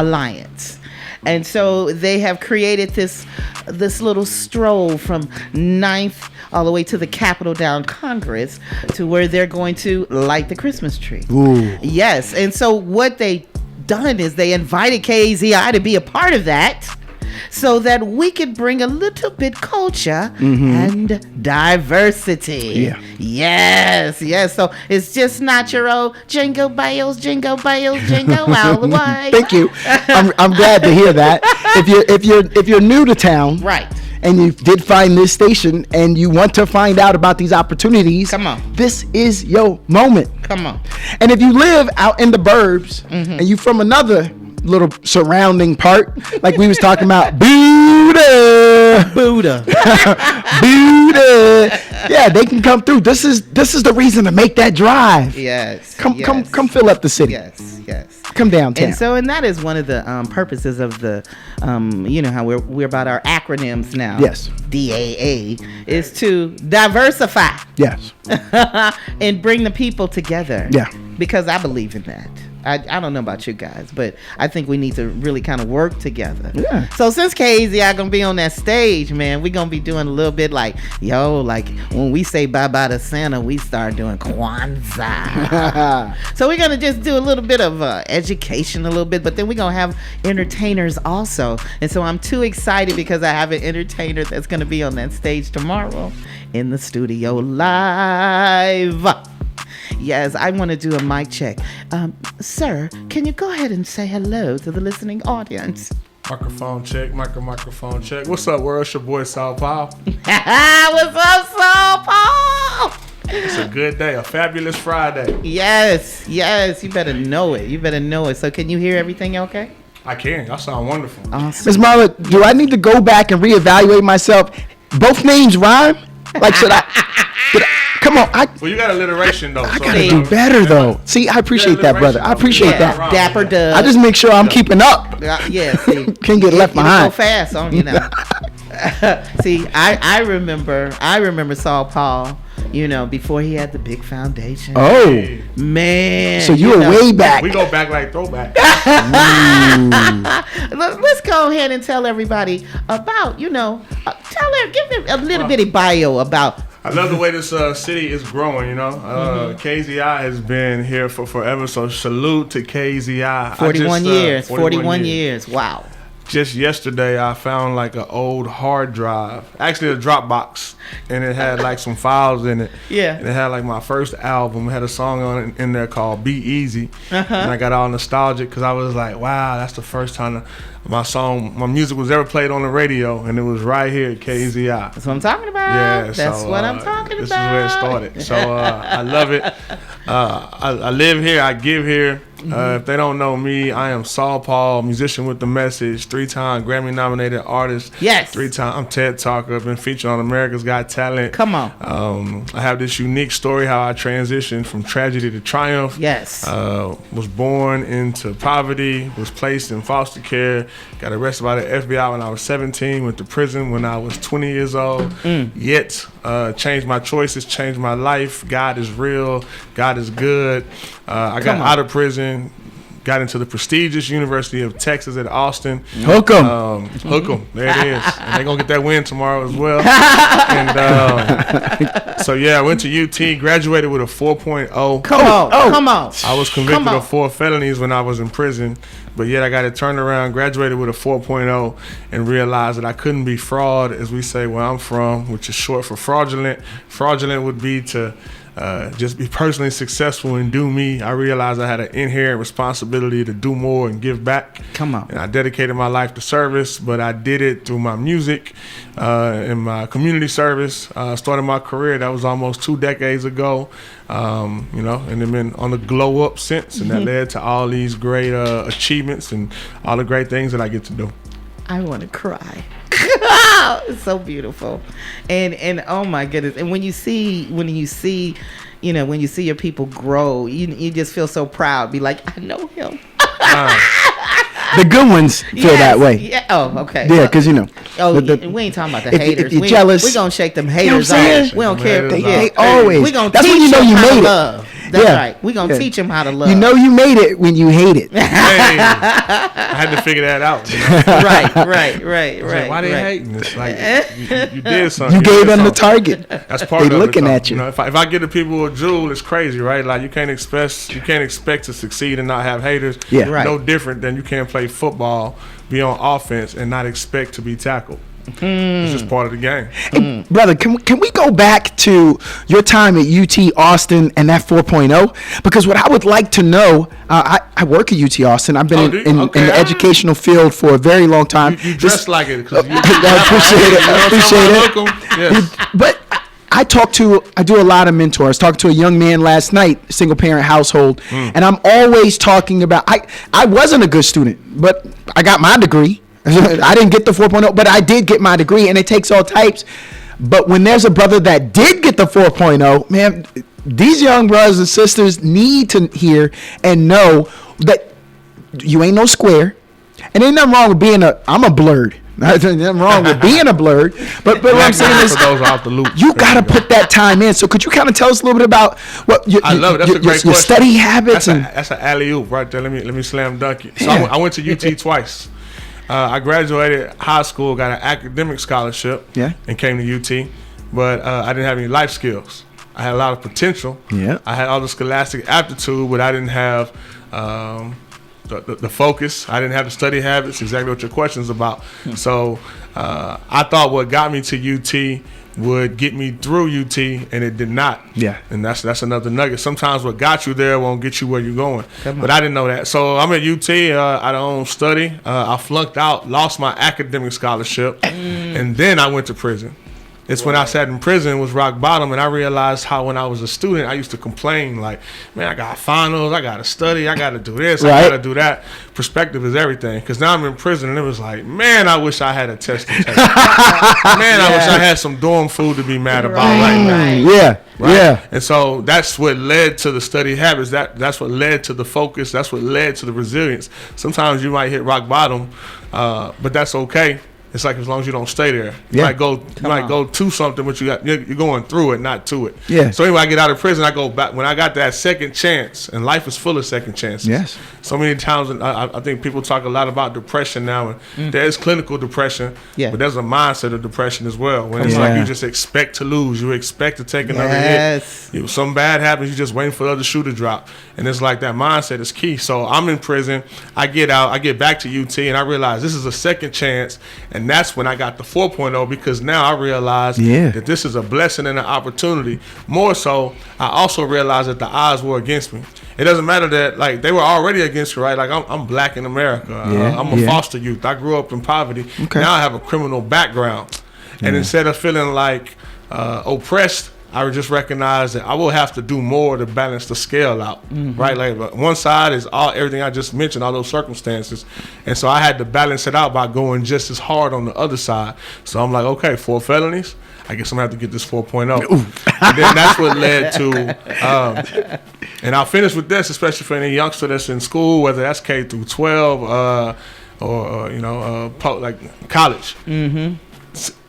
Alliance. And so they have created this little stroll from 9th all the way to the Capitol down Congress to where they're going to light the Christmas tree. Ooh. Yes. And so what they done is they invited KZI to be a part of that so that we could bring a little bit culture and diversity. Yeah. Yes. So it's just not your old jingle bells, jingle all the way. Thank you. I'm glad to hear that. If you're new to town, Right. and you did find this station and you want to find out about these opportunities, Come on. this is your moment. Come on. And if you live out in the burbs and you from another little surrounding part, like we was talking about, Buddha. Buddha. Yeah, they can come through. This is the reason to make that drive. Yes. Come fill up the city. Yes. Come downtown. And that is one of the purposes of the, how we're about our acronyms now. Yes. DAA is to diversify. Yes. And bring the people together. Yeah. Because I believe in that. I don't know about you guys, but I think we need to really kind of work together. Yeah. So since KZI gonna be on that stage, man, we're gonna be doing a little bit like when we say bye-bye to Santa, we start doing Kwanzaa. So we're gonna just do a little bit of education a little bit, but then we're gonna have entertainers also. And so I'm too excited because I have an entertainer that's gonna be on that stage tomorrow in the studio live. Yes, I want to do a mic check. Sir, can you go ahead and say hello to the listening audience? Microphone check, microphone check. What's up, world? It's your boy, Saul Paul. What's up, Saul Paul? It's a good day, a fabulous Friday. Yes, you better know it. So can you hear everything okay? I can. Y'all sound wonderful. Awesome. Ms. Marla, do I need to go back and reevaluate myself? Both names rhyme? Like, should I come on. Well, you got alliteration, though. I gotta do better, though. See, I appreciate that, brother. I appreciate that. Dapper Doug. I just make sure I'm keeping up. Yeah, see. Can't get left behind. Go fast on you now. See, I remember Saul Paul, before he had the big foundation. Oh. Man. So you were way back. We go back like throwback. Let's go ahead and tell everybody about, give them a little bitty bio about. I love the way this city is growing, KZI has been here for forever, so salute to KZI. 41 years. Wow. Just yesterday, I found like an old hard drive, actually a Dropbox, and it had like some files in it. Yeah. And it had like my first album. It had a song on it in there called Be Easy. And I got all nostalgic because I was like, wow, that's the first time my music was ever played on the radio, and it was right here at KZI. That's what I'm talking about. Yeah, that's what I'm talking about. This is where it started. So I love it. I live here. I give here. If they don't know me, I am Saul Paul, musician with the message, 3-time Grammy-nominated artist. Yes. 3-time TED Talker. I've been featured on America's Got Talent. Come on. I have this unique story how I transitioned from tragedy to triumph. Yes. Was born into poverty, was placed in foster care, got arrested by the FBI when I was 17, went to prison when I was 20 years old. Yet, changed my choices, changed my life. God is real. God is good. I got out of prison, got into the prestigious University of Texas at Austin. Hook 'em. Hook 'em. There it is. And they're going to get that win tomorrow as well. And so, I went to UT, graduated with a 4.0. Come on. I was convicted of 4 felonies when I was in prison, but yet I got it turned around, graduated with a 4.0, and realized that I couldn't be fraud, as we say where I'm from, which is short for fraudulent. Fraudulent would be to just be personally successful and do me. I realized I had an inherent responsibility to do more and give back. Come on. And I dedicated my life to service, but I did it through my music and my community service. Started my career, that was almost 2 decades ago, and then been on the glow up since, and that led to all these great achievements and all the great things that I get to do. I want to cry. It's so beautiful, and oh my goodness! And when you see your people grow, you just feel so proud. Be like, I know him. The good ones feel that way. Yeah. Oh, okay. Yeah, because we ain't talking about the haters. If you're jealous, we gonna shake them haters saying? off. We don't care. They always. We gonna That's teach when you know you made it. love. That's right. We're going to teach them how to love. You know you made it when you hate it. Hey, I had to figure that out. You know? Right. Like, why they hating? It's like you did something. You gave them the target. That's part of it. They looking at you. You know, if I give the people a jewel, it's crazy, right? Like you can't expect to succeed and not have haters. Yeah. Right. No different than you can't play football, be on offense, and not expect to be tackled. It's just part of the game. Hey, brother, can we go back to your time at UT Austin and that 4.0? Because what I would like to know, I work at UT Austin. I've been in the educational field for a very long time. You dress like it. I appreciate it. Yes. But I do a lot of mentors. Talked to a young man last night, single parent household, and I'm always talking about, I wasn't a good student, but I got my degree. I didn't get the 4.0, but I did get my degree, and it takes all types. But when there's a brother that did get the 4.0, man, these young brothers and sisters need to hear and know that you ain't no square. And ain't nothing wrong with being I'm a blurred. Nothing wrong with being a blurred. But what I'm saying is, those off the loop. You got to put that time in. So could you kind of tell us a little bit about what I love it. That's a great question. Your study habits? That's an alley-oop right there. Let me slam dunk it. So Yeah. I went to UT twice. I graduated high school, got an academic scholarship, and came to UT, but I didn't have any life skills. I had a lot of potential. Yeah. I had all the scholastic aptitude, but I didn't have the focus. I didn't have the study habits, exactly what your question's about. So I thought what got me to UT would get me through UT, and it did not. Yeah. And that's another nugget. Sometimes what got you there won't get you where you're going. But I didn't know that. So I'm at UT. I don't study. I flunked out, lost my academic scholarship, and then I went to prison. It's when I sat in prison, was rock bottom, and I realized how when I was a student, I used to complain like, man, I got finals, I got to study, I got to do this, I got to do that. Perspective is everything. Because now I'm in prison, and it was like, man, I wish I had a test to take. Man, I wish I had some dorm food to be mad about right now. Yeah. Right? Yeah. And so that's what led to the study habits. That's what led to the focus. That's what led to the resilience. Sometimes you might hit rock bottom, but that's okay. It's like as long as you don't stay there, you might go to something, but you're going through it, not to it. Yeah. So anyway, I get out of prison, I go back. When I got that second chance, and life is full of second chances. Yes. So many times, I think people talk a lot about depression now, and there is clinical depression, but there's a mindset of depression as well. When it's like you just expect to lose, you expect to take another hit. Something bad happens, you just waiting for the other shoe to drop, and it's like that mindset is key. So I'm in prison, I get out, I get back to UT, and I realize this is a second chance. And that's when I got the 4.0, because now I realize that this is a blessing and an opportunity. More so, I also realized that the odds were against me. It doesn't matter that, like, they were already against you, right? Like, I'm black in America. I'm a foster youth. I grew up in poverty. Now I have a criminal background. And instead of feeling like oppressed, I would just recognize that I will have to do more to balance the scale out, right? Like one side is everything I just mentioned, all those circumstances, and so I had to balance it out by going just as hard on the other side. So I'm like, okay, 4 felonies, I guess I'm gonna have to get this 4.0. And then that's what led to, and I'll finish with this, especially for any youngster that's in school, whether that's K through 12 or like college.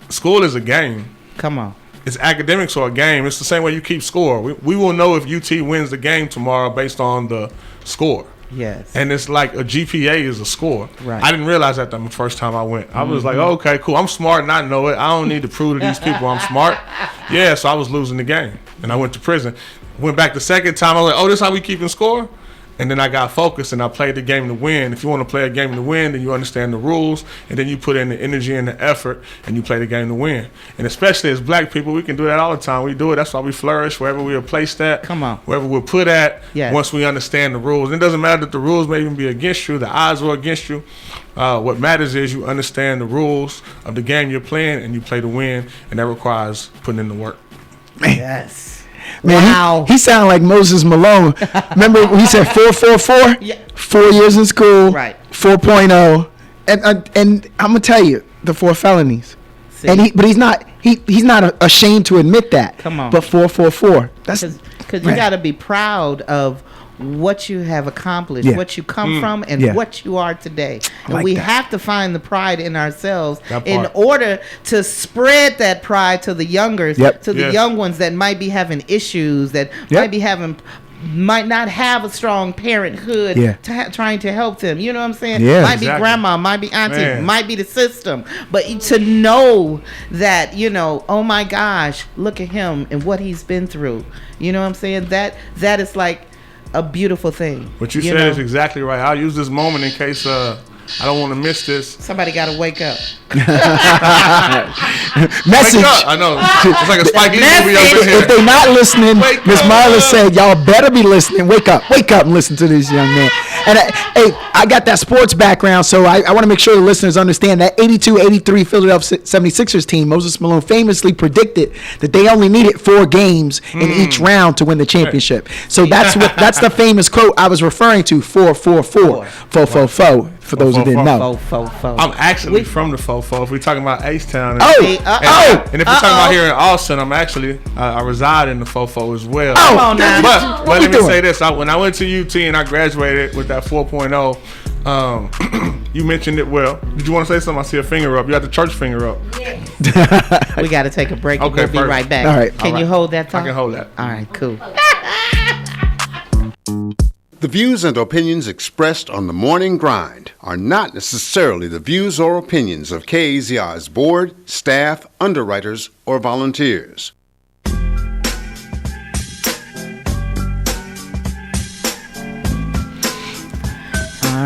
School is a game. Come on. It's academics or a game. It's the same way you keep score. We will know if UT wins the game tomorrow based on the score. Yes. And it's like a GPA is a score. Right. I didn't realize that the first time I went. I was like, okay, cool. I'm smart and I know it. I don't need to prove to these people I'm smart. Yeah, so I was losing the game. And I went to prison. Went back the second time. I was like, oh, this is how we keeping score? And then I got focused and I played the game to win. If you want to play a game to win, then you understand the rules, and then you put in the energy and the effort, and you play the game to win. And especially as black people, we can do that all the time. We do it. That's why we flourish wherever we are placed at. Come on. Wherever we're put at, yes. Once we understand the rules. And it doesn't matter that the rules may even be against you. The odds are against you. What matters is you understand the rules of the game you're playing, and you play to win, and that requires putting in the work. Yes. Man, wow. He sounded like Moses Malone. Remember when he said 444? Yeah. 4 years in school. Right. 4.0. And I'm gonna tell you the 4 felonies. See? And but he's not ashamed to admit that. Come on. But 444. That's because you got to be proud of what you have accomplished, what you come from, and what you are today. And like we that. have to find the pride in ourselves in order to spread that pride to the youngers, to the young ones that might be having issues, that might be having might not have a strong parenthood trying to help them. You know what I'm saying? Yeah, might be grandma, might be auntie, might be the system. But to know that, you know, oh my gosh, look at him and what he's been through. You know what I'm saying? That is like a beautiful thing. What you said is exactly right. I'll use this moment in case I don't want to miss this. Somebody got to wake up. Message. Wake up. I know. It's like a Spike Lee movie over here. If they're not listening, Miss Marla said, y'all better be listening. Wake up and listen to this young man. And I got that sports background, so I want to make sure the listeners understand that 82-83 Philadelphia 76ers team, Moses Malone famously predicted that they only needed 4 games in each round to win the championship. So that's the famous quote I was referring to, 4-4-4, 4-4-4. For those who didn't know, I'm actually from the Fofo. If we're talking about H-Town, and and if we're talking about here in Austin, I'm actually I reside in the Fofo as well. Come on now. But let me say this: when I went to UT and I graduated with that 4.0, you mentioned it well. Did you want to say something? I see a finger up. You got the church finger up. Yes. We got to take a break. Okay, we'll be right back. All right. Can you hold that thought? I can hold that. All right, cool. The views and opinions expressed on The Morning Grind are not necessarily the views or opinions of KAZR's board, staff, underwriters, or volunteers. All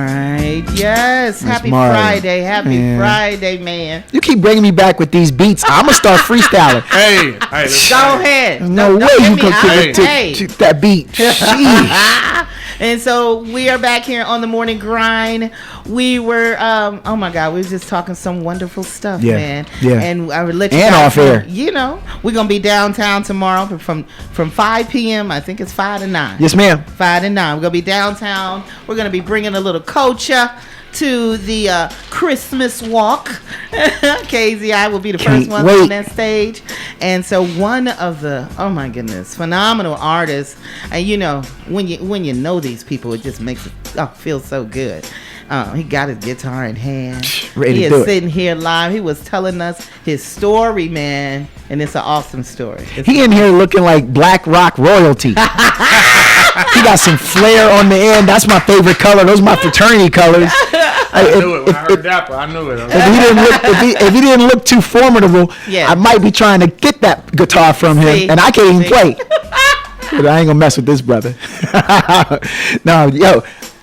right. Yes. Happy Marla. Friday. Happy Friday, man. You keep bringing me back with these beats. I'm gonna start freestyling. Hey, Go ahead. No way you can get to that beat. Jeez. And so we are back here on the Morning Grind. We were, oh my God, we were just talking some wonderful stuff, man. Yeah. And I would let you and guys off air. You know, we're gonna be downtown tomorrow from 5 p.m. I think it's 5 to 9. Yes, ma'am. 5 to 9. We're gonna be downtown. We're gonna be bringing a little culture to the Christmas walk. KZI will be the first one on that stage. And so one of the, oh my goodness, phenomenal artists. And you know, when you know these people, it just makes it feel so good. He got his guitar in hand. He is sitting here live. He was telling us his story, man. And it's an awesome story. He in here looking like black rock royalty. He got some flair on the end. That's my favorite color. Those are my fraternity colors. I knew it when I heard Dapper. I knew it. If he didn't look too formidable, I might be trying to get that guitar from him, and I can't even play. But I ain't gonna mess with this brother. No,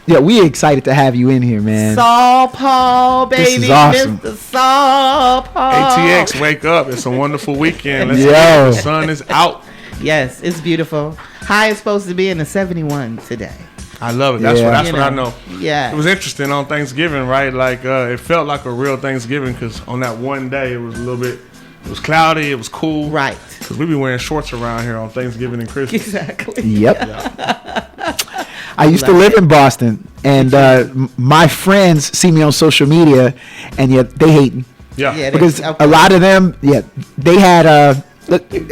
yo, we excited to have you in here, man. Saul Paul, baby. This is awesome. Mr. Saul Paul. ATX, wake up. It's a wonderful weekend. Yo. The sun is out. Yes, it's beautiful. High is supposed to be in the 71 today. I love it. That's what I know. Yeah. It was interesting on Thanksgiving, right? Like, it felt like a real Thanksgiving because on that one day, it was it was cloudy, it was cool. Right. Because we be wearing shorts around here on Thanksgiving and Christmas. Exactly. Yep. I used to live in Boston, and my friends see me on social media, and yet they hating. Yeah. Because a lot of them, they had,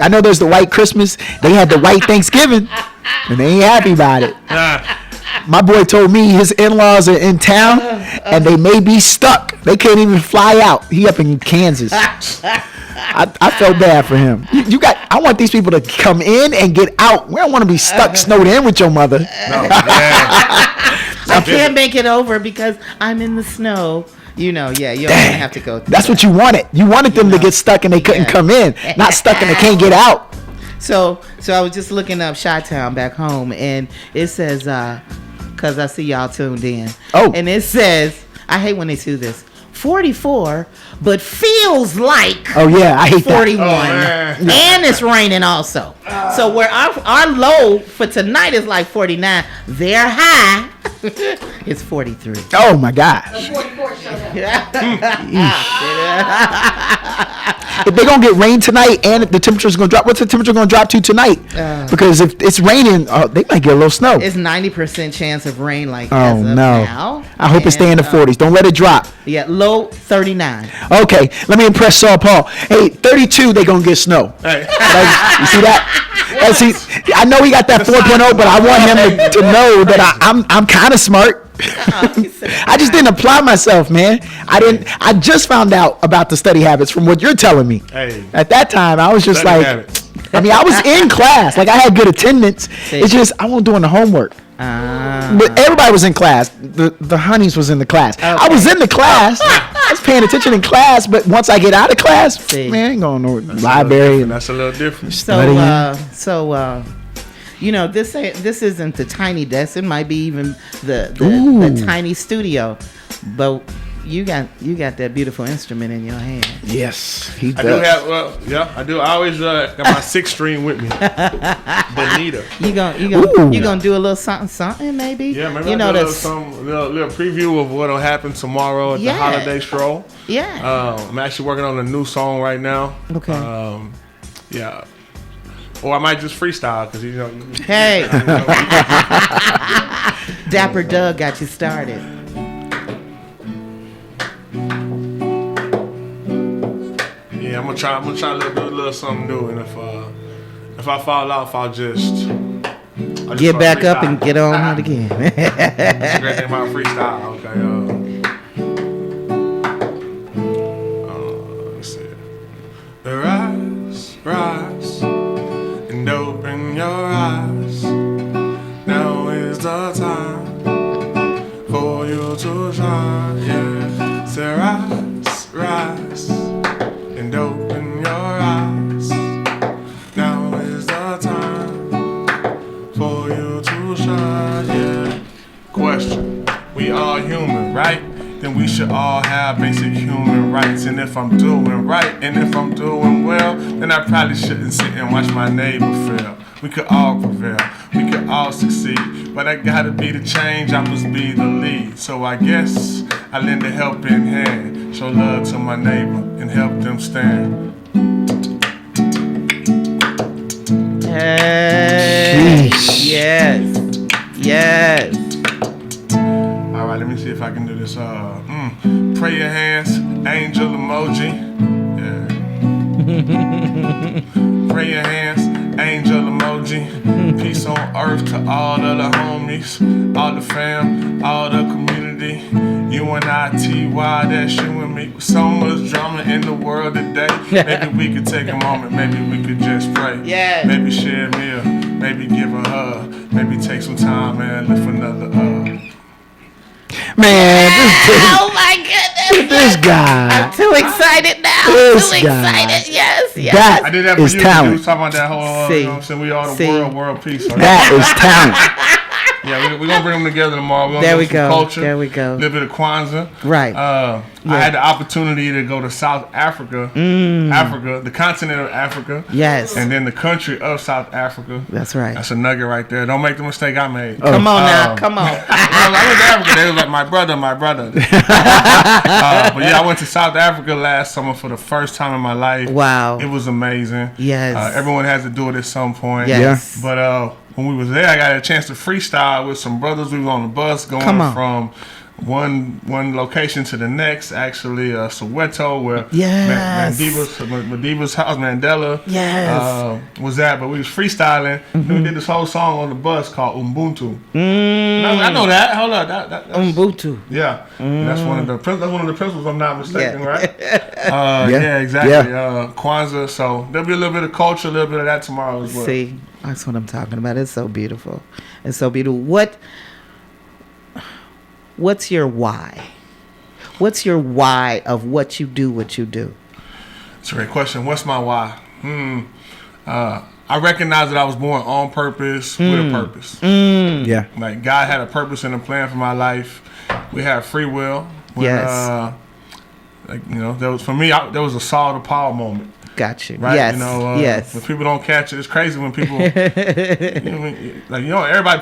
I know there's the white Christmas, they had the white Thanksgiving, and they ain't happy about it. My boy told me his in-laws are in town, and they may be stuck. They can't even fly out. He up in Kansas. I felt bad for him. I want these people to come in and get out. We don't want to be stuck snowed in with your mother. No, I can't make it over because I'm in the snow. You know, you're going to have to go through That's what you wanted. You wanted them to get stuck and they couldn't come in. Not stuck and they can't get out. So I was just looking up Chi-Town back home, and it says, because I see y'all tuned in. Oh. And it says, I hate when they do this, 44, but feels like I hate 41. that. And it's raining also. So where our low for tonight is like 49, their high is 43. Oh my gosh. If they're gonna get rain tonight and the temperature's gonna drop, what's the temperature gonna drop to tonight? Because if it's raining, they might get a little snow. It's 90% chance of rain as of now. I hope it stay in the 40s. Don't let it drop. Yeah, low 39. Okay, let me impress Saul Paul. Hey, 32, they gonna get snow. Hey. You see that? I know he got that 4.0, but I want him to know that I'm kind of smart. I just didn't apply myself, man. I just found out about the study habits from what you're telling me. Hey. At that time, I was just Study like, habits. I mean, I was in class. Like, I had good attendance. It's just I wasn't doing the homework. But everybody was in class. The honeys was in the class. Okay. I was in the class. I was paying attention in class. But once I get out of class, man, I ain't going to the library. That's a little different. So, you know, this isn't the tiny desk. It might be even the tiny studio, but you got that beautiful instrument in your hand. Yes, he does. I do have. I do. I always got my 6-string with me. Bonita. You gonna do a little something maybe? Yeah, maybe I'll do a little preview of what'll happen tomorrow at the holiday stroll. Yeah. I'm actually working on a new song right now. Okay. Yeah. Or I might just freestyle because you know. Hey. Dapper Doug got you started. Yeah, I'm gonna try do a little something new, and if I fall off, I'll just get back up and get on it again. That's a great thing about freestyle. Okay. Let's see. Rise, and open your eyes. Now is the time for you to shine. Yeah, say rise, and open your eyes. Now is the time for you to shine. Yeah. Question: we all human, right? Then we should all have basic human rights. And if I'm doing right, and if I'm doing well, then I probably shouldn't sit and watch my neighbor fail. We could all prevail, we could all succeed, but I gotta be the change, I must be the lead. So I guess I lend a helping hand, show love to my neighbor and help them stand. Hey, yes. All right, let me see if I can do this. Pray your hands, angel emoji. Yeah. Pray your hands, angel emoji. Peace on earth to all of the homies, all the fam, all the community. UNITY, that's you and me. With so much drama in the world today. Maybe we could take a moment, maybe we could just pray. Yeah. Maybe share a meal, maybe give a hug, maybe take some time and lift another Man, oh my goodness! This guy. I'm too excited now. This too excited. Yes. That I did that for is you. talent. You was talking about that whole, you know what I'm saying? We all the world peace. So that is talent. Yeah, we're going to bring them together tomorrow. We're There gonna we do go. some culture. There we go. A little bit of Kwanzaa. Right. I had the opportunity to go to South Africa, the continent of Africa. Yes. And then the country of South Africa. That's right. That's a nugget right there. Don't make the mistake I made. Come on now. Come on. I went to Africa. They was like, my brother. But yeah, I went to South Africa last summer for the first time in my life. Wow. It was amazing. Yes. Everyone has to do it at some point. Yes. Yeah. But when we was there, I got a chance to freestyle with some brothers. We was on the bus going from one location to the next, actually Soweto, where Madiba's house, Mandela, was at. But we was freestyling. And we did this whole song on the bus called Ubuntu. I know that. Hold on, that's Ubuntu. Yeah, that's one of the principles. If I'm not mistaken, right? Yeah, exactly. Kwanzaa. So there'll be a little bit of culture, a little bit of that tomorrow as well. See, that's what I'm talking about. It's so beautiful. It's so beautiful. What's your why? What's your why of what you do? It's a great question. What's my why? I recognize that I was born on purpose with a purpose. Yeah. Like God had a purpose and a plan for my life. We had free will. When, there was there was a Saul Paul moment. Got you. Right? Yes. Yes. When people don't catch it, it's crazy when people,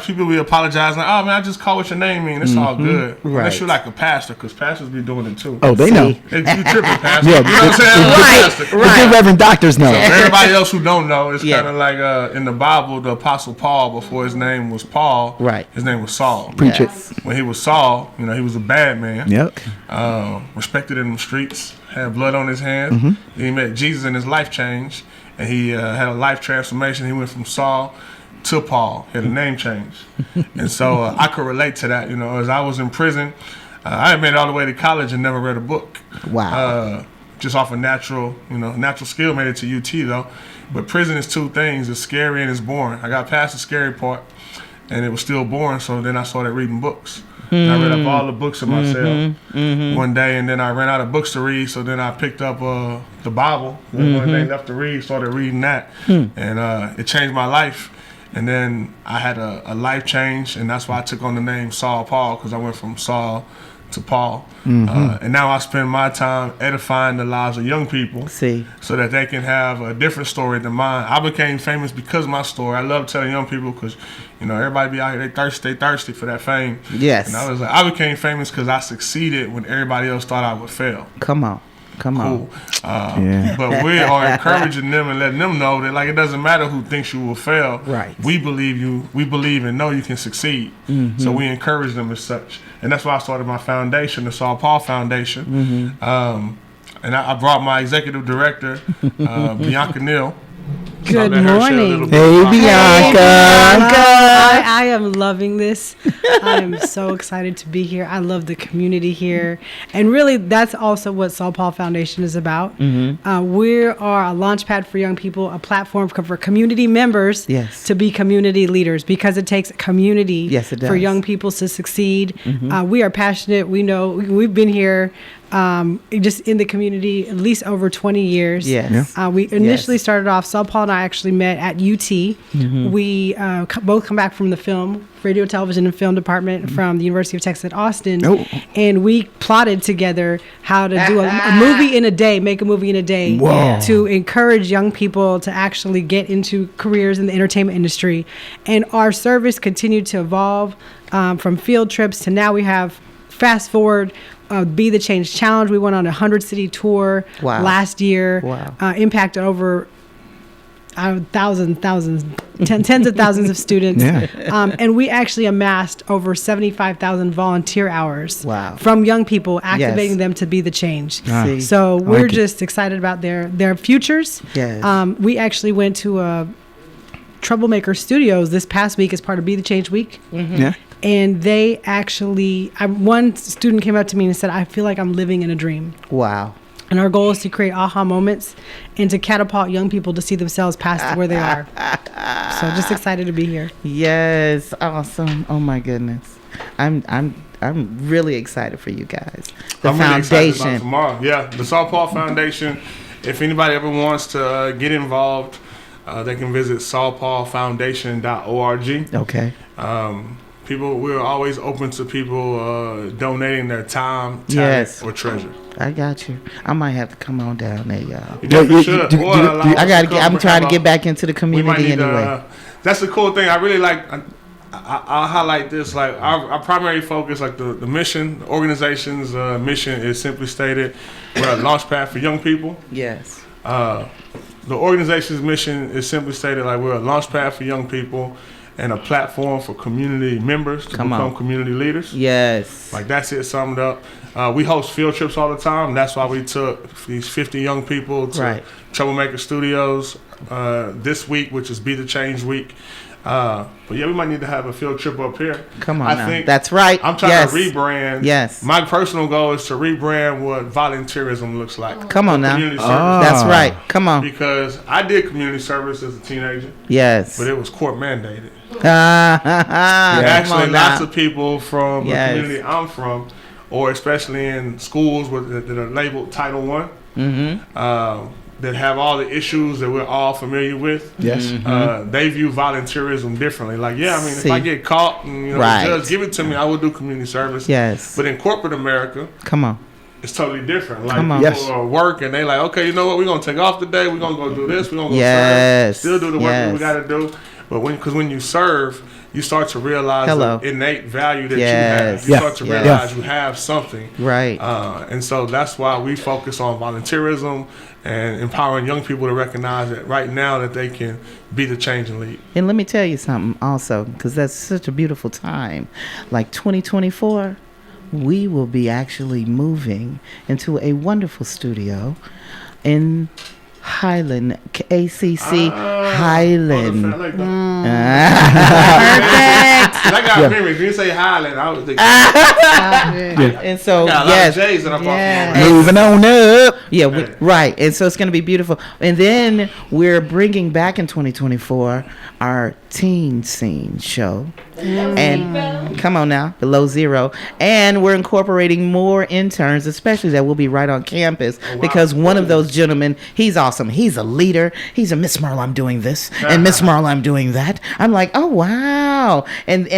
people be apologizing. Like, oh man, I just call what your name mean. It's all good. Right. Unless you're like a pastor, because pastors be doing it too. Oh, they know. You tripping, pastor. Yeah, you know what I'm saying? The good Reverend doctors know. So for everybody else who don't know, it's kind of like in the Bible, the Apostle Paul, before his name was Paul, his name was Saul. Preach it. When he was Saul, he was a bad man. Yep. Respected in the streets, had blood on his hands. Then he met Jesus and his life changed, and he had a life transformation. He went from Saul to Paul, had a name change. And so I could relate to that. As I was in prison, I had made it all the way to college and never read a book. Wow. just off a natural skill. Made it to UT though. But prison is two things: it's scary and it's boring. I got past the scary part, and it was still boring. So then I started reading books. And I read up all the books of myself one day, and then I ran out of books to read. So then I picked up the Bible. One day left to read, started reading that, and it changed my life. And then I had a life change, and that's why I took on the name Saul Paul, because I went from Saul to Paul. And now I spend my time edifying the lives of young people so that they can have a different story than mine. I became famous because of my story. I love telling young people because, everybody be out here, they thirsty for that fame. Yes. And I was like, I became famous because I succeeded when everybody else thought I would fail. Come on. Cool. But we are encouraging them and letting them know that it doesn't matter who thinks you will fail. Right. We believe you. We believe and know you can succeed. So we encourage them as such, and that's why I started my foundation, the Saul Paul Foundation. And I brought my executive director, Bianca Neal. Good morning. Hey, Bianca. I am loving this. I am so excited to be here. I love the community here. And really, that's also what Saul Paul Foundation is about. We are a launchpad for young people, a platform for community members to be community leaders, because it takes community for young people to succeed. We are passionate. We know we've been here just in the community at least over 20 years. We initially started off, Saul Paul and I actually met at UT. We both come back from the film, radio, television, and film department from the University of Texas at Austin. And we plotted together how to do a movie in a day, make a movie in a day to encourage young people to actually get into careers in the entertainment industry. And our service continued to evolve from field trips to now we have, fast forward, Be the Change Challenge. We went on a 100-city tour last year. Impacted over tens of thousands of students. And we actually amassed over 75,000 volunteer hours from young people, activating them to be the change. So we're just excited about their futures. We actually went to Troublemaker Studios this past week as part of Be the Change Week. And they actually, one student came up to me and said, I feel like I'm living in a dream. And our goal is to create aha moments and to catapult young people to see themselves past where they are. So just excited to be here. Yes, awesome. Oh my goodness. I'm really excited for you guys. The I'm foundation. Really excited about tomorrow. Yeah, the Saul Paul Foundation. If anybody ever wants to get involved, they can visit saulpaulfoundation.org. Okay. We're always open to people donating their time, talent, or treasure. I got you. I might have to come on down there, y'all. You definitely should. I'm trying to get back into the community anyway. That's the cool thing. I really like. I'll highlight this. Like our primary focus, like the mission, the organization's mission is simply stated: we're a launchpad for young people. Yes. The organization's mission is simply stated like we're a launchpad for young people and a platform for community members to become community leaders. Yes. Like that's it summed up. We host field trips all the time. That's why we took these 50 young people to Troublemaker Studios this week, which is Be the Change Week. But yeah, we might need to have a field trip up here. Come on, I think that's right. I'm trying to rebrand. Yes. My personal goal is to rebrand what volunteerism looks like. Come on now. Community service. That's right. Come on. Because I did community service as a teenager. Yes. But it was court mandated. Actually, lots of people from the community I'm from, or especially in schools that are labeled Title I, that have all the issues that we're all familiar with. They view volunteerism differently. Like, if I get caught and the judge give it to me, I will do community service. But in corporate America, it's totally different. Like people are working, they like, okay, you know what? We're gonna take off today. We're gonna go do this. We're gonna go serve. Still do the work that we gotta do. But when you serve, you start to realize the innate value that you have. You start to realize you have something. And so that's why we focus on volunteerism and empowering young people to recognize that right now that they can be the change and lead. And let me tell you something also, because that's such a beautiful time. Like 2024, we will be actually moving into a wonderful studio in Highland, ACC Highland. Perfect. I got memories. You say Highland, I was thinking. And so, got a lot of J's that I'm Yes. Moving on up. Yeah, right. And so it's going to be beautiful. And then we're bringing back in 2024 our teen scene show. And come on now, below zero. And we're incorporating more interns, especially that will be right on campus, because one of those gentlemen, he's awesome. He's a leader. He's a Miss Merle, I'm doing this, and Miss Merle, I'm doing that. I'm like, oh wow. And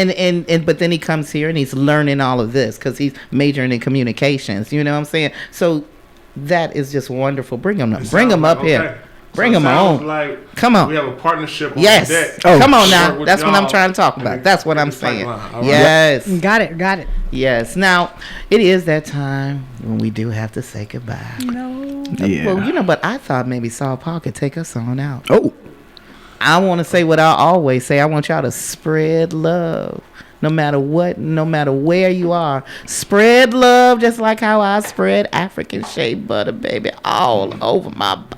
but then he comes here and he's learning all of this because he's majoring in communications. You know what I'm saying? So that is just wonderful. Bring him up. Bring him up here. Bring him on. Like come on. We have a partnership on yes. deck. Oh, come on now. That's what I'm trying to talk about. That's what I'm saying. Right. Yes. Got it. Yes. Now, it is that time when we do have to say goodbye. No. Yeah. Well, but I thought maybe Saul Paul could take us on out. Oh. I want to say what I always say. I want y'all to spread love. No matter what, no matter where you are, spread love just like how I spread African shea butter, baby, all over my body.